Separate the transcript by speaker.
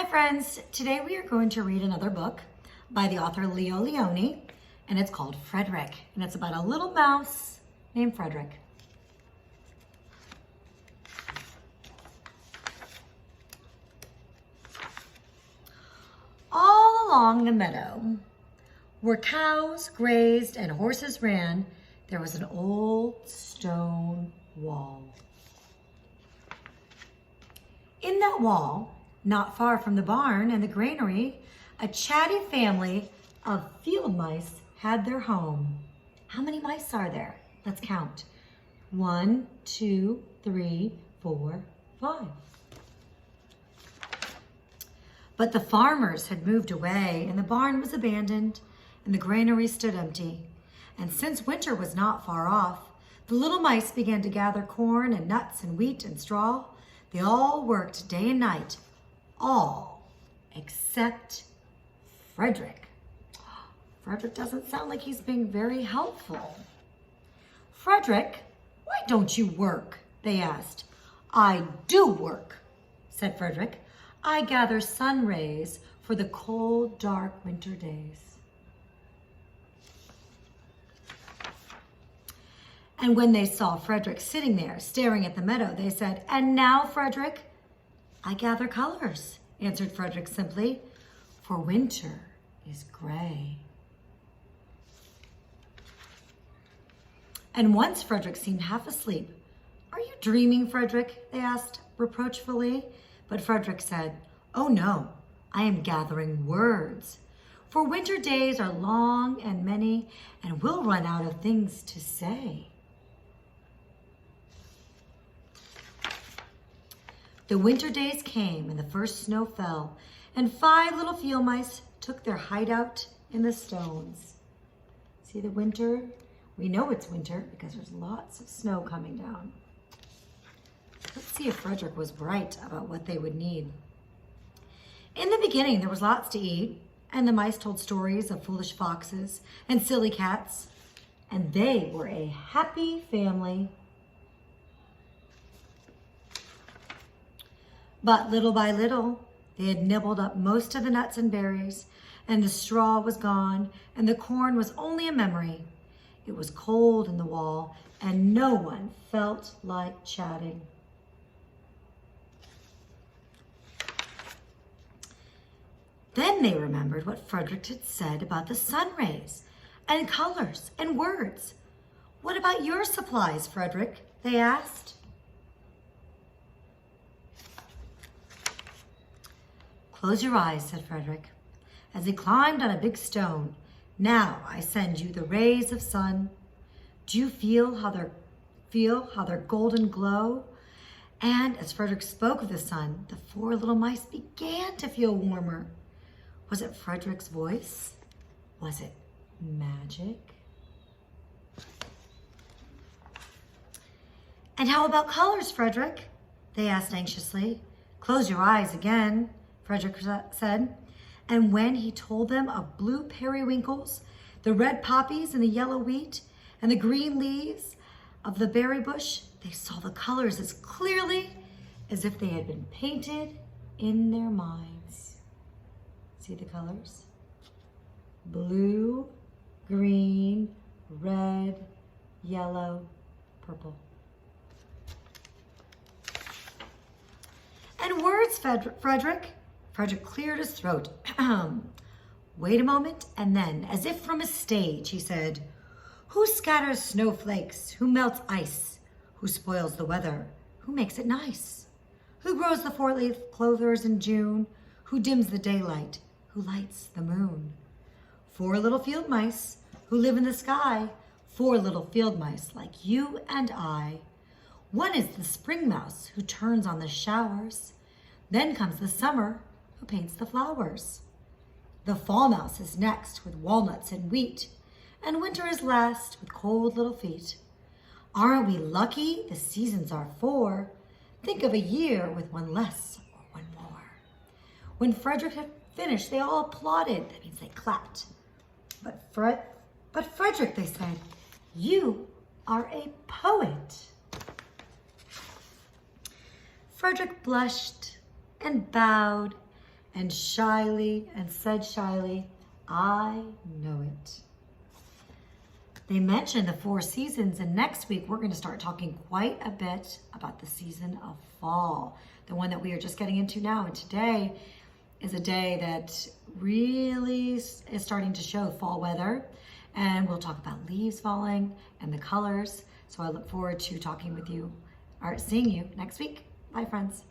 Speaker 1: Hi friends, today we are going to read another book by the author Leo Leone, and it's called Frederick, and it's about a little mouse named Frederick. All along the meadow, where cows grazed and horses ran, there was an old stone wall. In that wall, not far from the barn and the granary, a chatty family of field mice had their home. How many mice are there? Let's count. 1, 2, 3, 4, 5. But the farmers had moved away, and the barn was abandoned, and the granary stood empty. And since winter was not far off, the little mice began to gather corn and nuts and wheat and straw. They all worked day and night, all except Frederick. Frederick doesn't sound like he's being very helpful. Frederick, why don't you work? They asked. I do work, said Frederick. I gather sun rays for the cold, dark winter days. And when they saw Frederick sitting there staring at the meadow, they said, And now, Frederick? I gather colors, answered Frederick simply, for winter is gray. And once Frederick seemed half asleep. Are you dreaming, Frederick? They asked reproachfully. But Frederick said, Oh no, I am gathering words. For winter days are long and many, and we'll run out of things to say. The winter days came and the first snow fell, and 5 little field mice took their hideout in the stones. See the winter? We know it's winter because there's lots of snow coming down. Let's see if Frederick was right about what they would need. In the beginning, there was lots to eat, and the mice told stories of foolish foxes and silly cats, and they were a happy family. But little by little, they had nibbled up most of the nuts and berries, and the straw was gone, and the corn was only a memory. It was cold in the wall, and no one felt like chatting. Then they remembered what Frederick had said about the sun rays, and colors, and words. What about your supplies, Frederick? They asked. Close your eyes, said Frederick, as he climbed on a big stone. Now I send you the rays of sun. Do you feel how their golden glow? And as Frederick spoke of the sun, the 4 little mice began to feel warmer. Was it Frederick's voice? Was it magic? And how about colors, Frederick? They asked anxiously. Close your eyes again, Frederick said. And when he told them of blue periwinkles, the red poppies and the yellow wheat, and the green leaves of the berry bush, they saw the colors as clearly as if they had been painted in their minds. See the colors? Blue, green, red, yellow, purple. And words, Frederick. Frederick cleared his throat. Wait a moment, and then, as if from a stage, he said, Who scatters snowflakes? Who melts ice? Who spoils the weather? Who makes it nice? Who grows the 4-leaf clovers in June? Who dims the daylight? Who lights the moon? 4 little field mice who live in the sky. 4 little field mice like you and I. One is the spring mouse who turns on the showers. Then comes the summer who paints the flowers. The fall mouse is next with walnuts and wheat, and winter is last with cold little feet. Aren't we lucky the seasons are 4? Think of a year with 1 less or 1 more. When Frederick had finished, they all applauded. That means they clapped. But Frederick, they said, you are a poet. Frederick blushed and bowed and said shyly, I know it. They mentioned the 4 seasons, and next week we're going to start talking quite a bit about the season of fall, the one that we are just getting into now. And today is a day that really is starting to show fall weather, and we'll talk about leaves falling and the colors. So I look forward to talking with you or seeing you next week. Bye, friends.